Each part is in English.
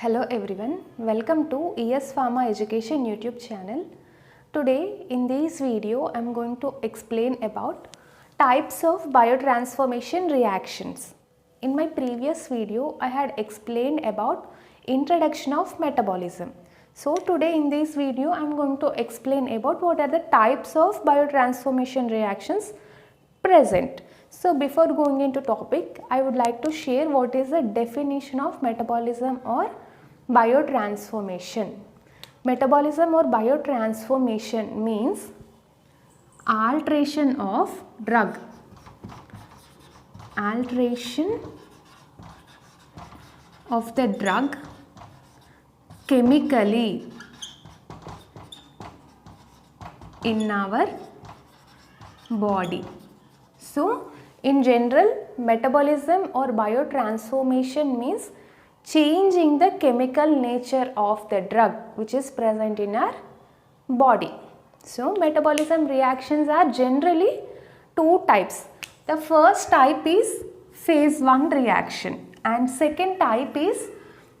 Hello everyone, welcome to ES Pharma Education YouTube channel. Today in this video I am going to explain about types of biotransformation reactions. In my previous video I had explained about introduction of metabolism. So today in this video I am going to explain about what are the types of biotransformation reactions present. So before going into topic, I would like to share what is the definition of metabolism or biotransformation. Metabolism or biotransformation means alteration of drug. Alteration of the drug chemically in our body. So, in general, metabolism or biotransformation means changing the chemical nature of the drug which is present in our body. So, metabolism reactions are generally two types. The first type is phase 1 reaction and second type is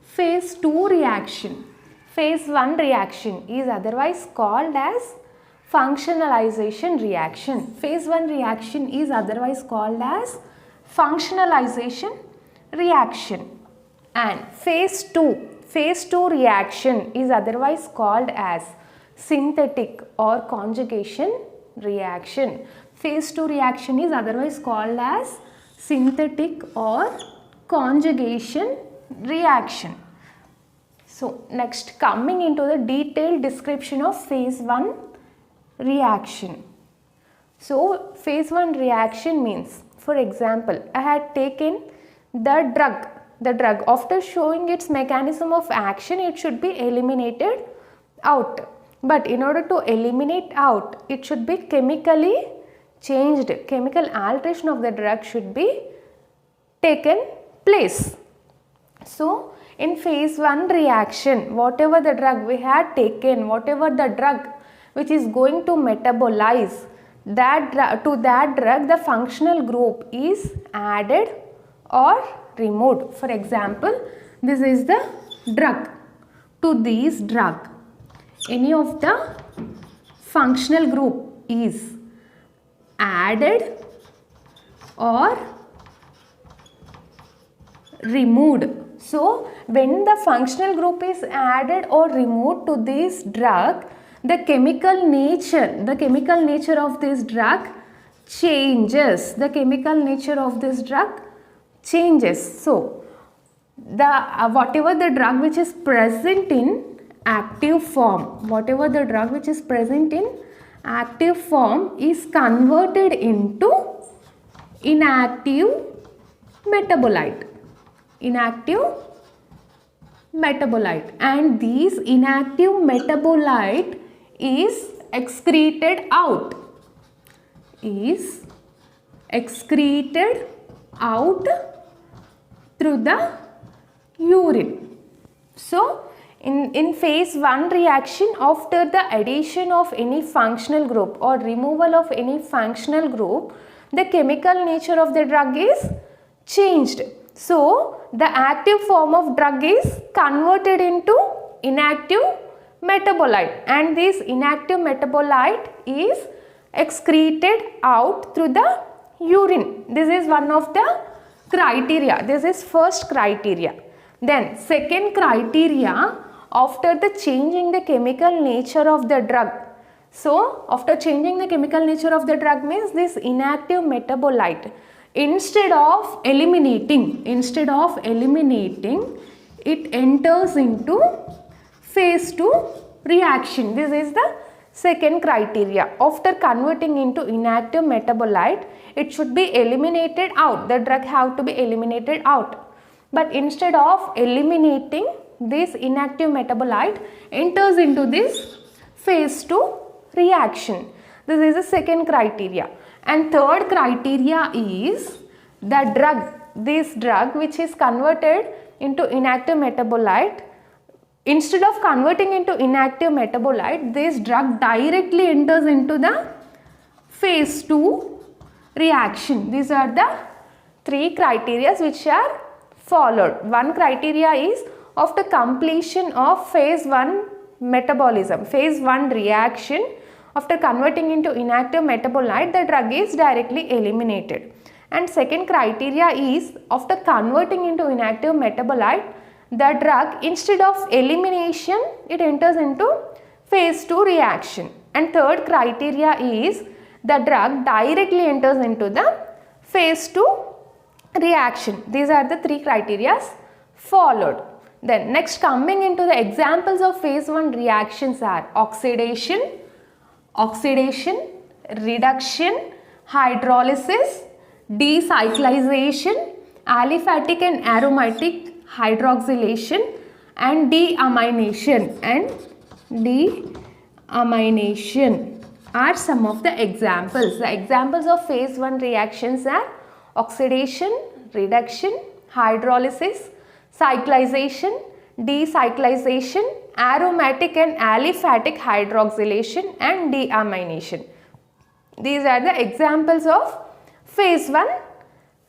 phase 2 reaction. Phase 1 reaction is otherwise called as functionalization reaction. Phase 1 reaction is otherwise called as functionalization reaction and phase 2 reaction is otherwise called as synthetic or conjugation reaction. Phase 2 reaction is otherwise called as synthetic or conjugation reaction. So next, coming into the detailed description of phase 1 reaction. So phase 1 reaction means, for example, I had taken the drug after showing its mechanism of action, it should be eliminated out. But in order to eliminate out, it should be chemically changed. Chemical alteration of the drug should be taken place. So in phase 1 reaction, whatever the drug we had taken, whatever the drug which is going to metabolize that drug, the functional group is added or removed. For example, this is the drug. To this drug, any of the functional group is added or removed. So, when the functional group is added or removed to this drug, the chemical nature of this drug changes. The chemical nature of this drug changes. So, whatever the drug which is present in active form, is converted into inactive metabolite. And these inactive metabolite is excreted out through the urine. So in phase 1 reaction, after the addition of any functional group or removal of any functional group, the chemical nature of the drug is changed. So the active form of drug is converted into inactive metabolite and this inactive metabolite is excreted out through the urine. This is one of the criteria. This is first criteria. Then second criteria, after the changing the chemical nature of the drug. So after changing the chemical nature of the drug means this inactive metabolite, instead of eliminating, it enters into phase 2 reaction. This is the second criteria. After converting into inactive metabolite, it should be eliminated out. The drug have to be eliminated out. But instead of eliminating, this inactive metabolite enters into this phase 2 reaction. This is the second criteria. And third criteria is this drug which is converted into inactive metabolite, instead of converting into inactive metabolite, this drug directly enters into the phase 2 reaction. These are the three criteria which are followed. One criteria is after completion of phase 1 metabolism, phase 1 reaction, after converting into inactive metabolite, the drug is directly eliminated. And second criteria is, after converting into inactive metabolite, the drug, instead of elimination, it enters into phase 2 reaction. And third criteria is, the drug directly enters into the phase 2 reaction. These are the three criteria followed. Then next, coming into the examples of phase 1 reactions are oxidation, reduction, hydrolysis, decyclization, aliphatic and aromatic hydroxylation, and deamination. Deamination are some of the examples. The examples of phase 1 reactions are oxidation, reduction, hydrolysis, cyclization, decyclization, aromatic and aliphatic hydroxylation, and deamination. These are the examples of phase 1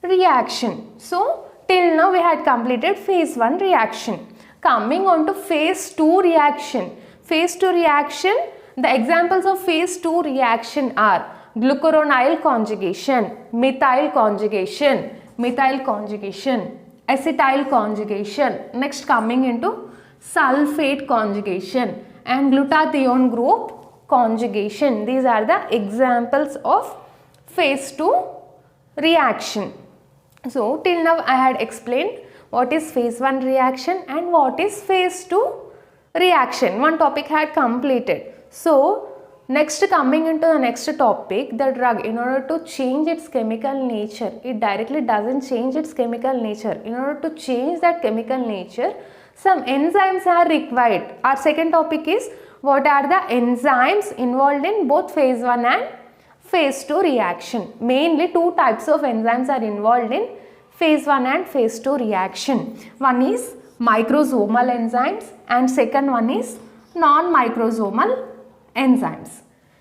reaction. So, till now we had completed phase 1 reaction. Coming on to phase 2 reaction. Phase 2 reaction, the examples of phase 2 reaction are glucuronyl conjugation, methyl conjugation, acetyl conjugation. Next, coming into sulfate conjugation and glutathione group conjugation. These are the examples of phase 2 reaction. So, till now I had explained what is phase 1 reaction and what is phase 2 reaction. One topic had completed. So, next, coming into the next topic, the drug, in order to change its chemical nature, it directly doesn't change its chemical nature. In order to change that chemical nature, some enzymes are required. Our second topic is, what are the enzymes involved in both phase 1 and phase 2 reaction. Mainly two types of enzymes are involved in phase 1 and phase 2 reaction. One is microsomal enzymes and second one is non-microsomal enzymes.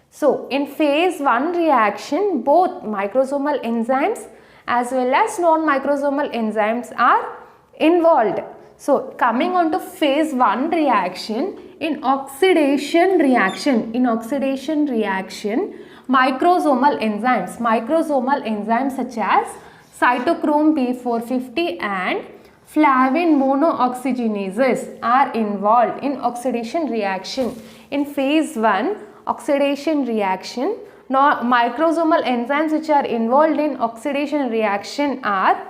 So, in phase 1 reaction, both microsomal enzymes as well as non-microsomal enzymes are involved. So, coming on to phase 1 reaction, in oxidation reaction, microsomal enzymes such as cytochrome P450 and flavin monooxygenases are involved in oxidation reaction. In phase 1 oxidation reaction, microsomal enzymes which are involved in oxidation reaction are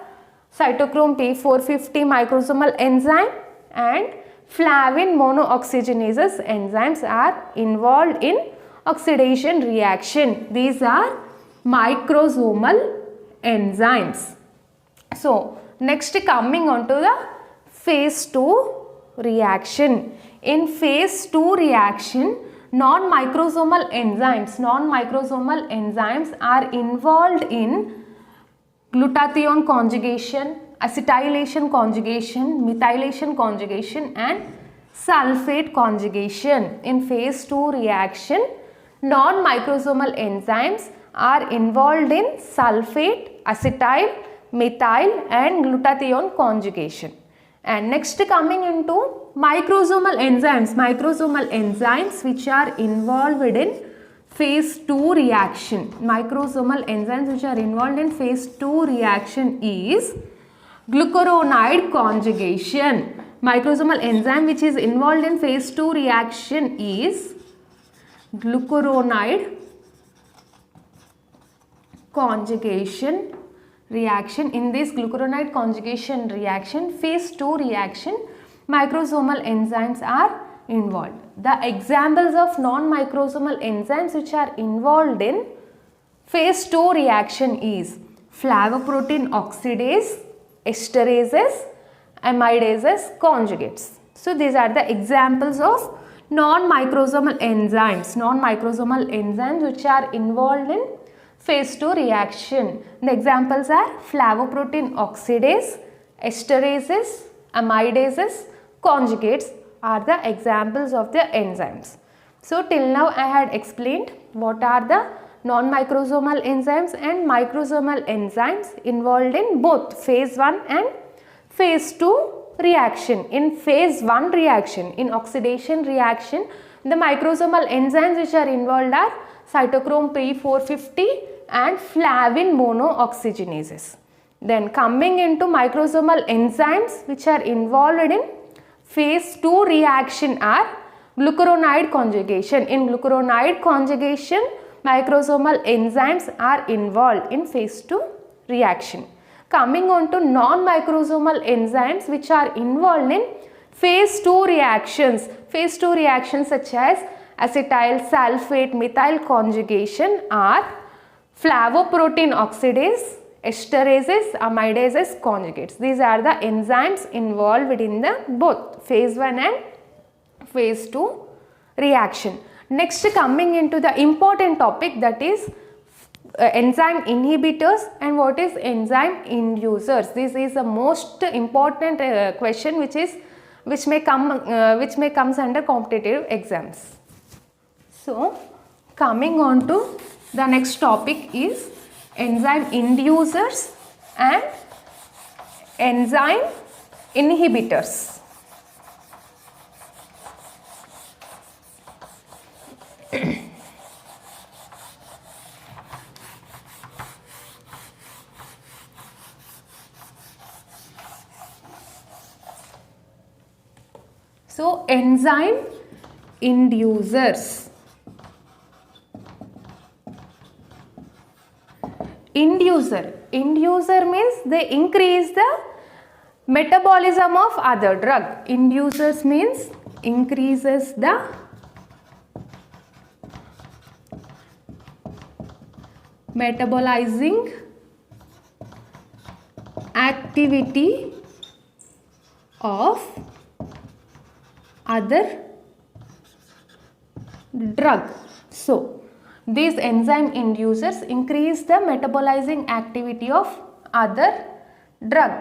cytochrome P450 microsomal enzyme and flavin monooxygenases enzymes are involved in oxidation reaction. These are microsomal enzymes. So, next, coming on to the phase 2 reaction. In phase 2 reaction, non-microsomal enzymes are involved in glutathione conjugation, acetylation conjugation, methylation conjugation, and sulfate conjugation. In phase 2 reaction, non-microsomal enzymes are involved in sulfate, acetyl, methyl, and glutathione conjugation. And next, coming into microsomal enzymes which are involved in phase 2 reaction. Microsomal enzymes which are involved in phase 2 reaction is glucuronide conjugation. Microsomal enzyme which is involved in phase 2 reaction is glucuronide conjugation reaction. In this glucuronide conjugation reaction, phase 2 reaction, microsomal enzymes are involved. The examples of non-microsomal enzymes which are involved in phase 2 reaction is flavoprotein oxidase, esterases, amidases, conjugates. So, these are the examples of non-microsomal enzymes which are involved in phase 2 reaction. The examples are flavoprotein oxidase, esterases, amidases, conjugates are the examples of the enzymes. So, till now I had explained what are the non-microsomal enzymes and microsomal enzymes involved in both phase 1 and phase 2 reaction. In phase 1 reaction, in oxidation reaction, the microsomal enzymes which are involved are cytochrome P450 and flavin monooxygenases. Then coming into microsomal enzymes which are involved in phase 2 reaction are glucuronide conjugation. In glucuronide conjugation, microsomal enzymes are involved in phase 2 reaction. Coming on to non-microsomal enzymes which are involved in phase 2 reactions. Phase 2 reactions such as acetyl sulfate methyl conjugation are flavoprotein oxidase, esterases, amidases, conjugates. These are the enzymes involved in the both phase 1 and phase 2 reaction. Next, coming into the important topic, that is enzyme inhibitors and what is enzyme inducers. This is the most important question which may comes under competitive exams. So coming on to the next topic is enzyme inducers and enzyme inhibitors. So enzyme inducers. Inducer means they increase the metabolism of other drug. Inducers means increases the metabolizing activity of other drug. So these enzyme inducers increase the metabolizing activity of other drug.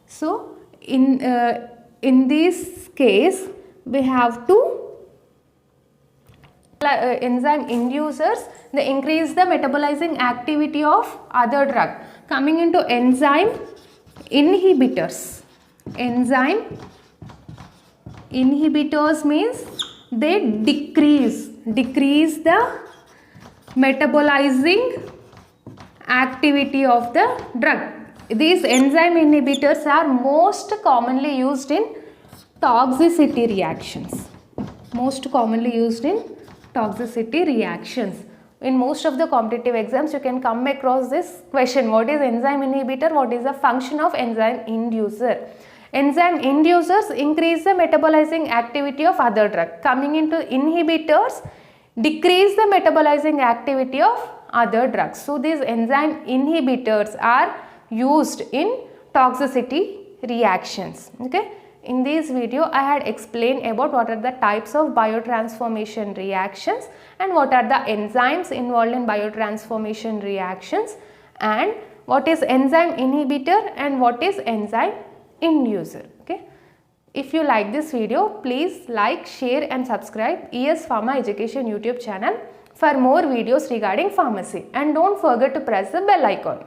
So in this case we have to enzyme inducers, they increase the metabolizing activity of other drug. Coming into enzyme inhibitors. Enzyme inhibitors means they decrease the metabolizing activity of the drug. These enzyme inhibitors are most commonly used in toxicity reactions. Most commonly used in toxicity reactions. In most of the competitive exams, you can come across this question. What is enzyme inhibitor? What is the function of enzyme inducer? Enzyme inducers increase the metabolizing activity of other drug. Coming into inhibitors, decrease the metabolizing activity of other drugs. So these enzyme inhibitors are used in toxicity reactions. Okay. In this video, I had explained about what are the types of biotransformation reactions and what are the enzymes involved in biotransformation reactions and what is enzyme inhibitor and what is enzyme inducer. Okay. If you like this video, please like, share and subscribe ES Pharma Education YouTube channel for more videos regarding pharmacy, and don't forget to press the bell icon.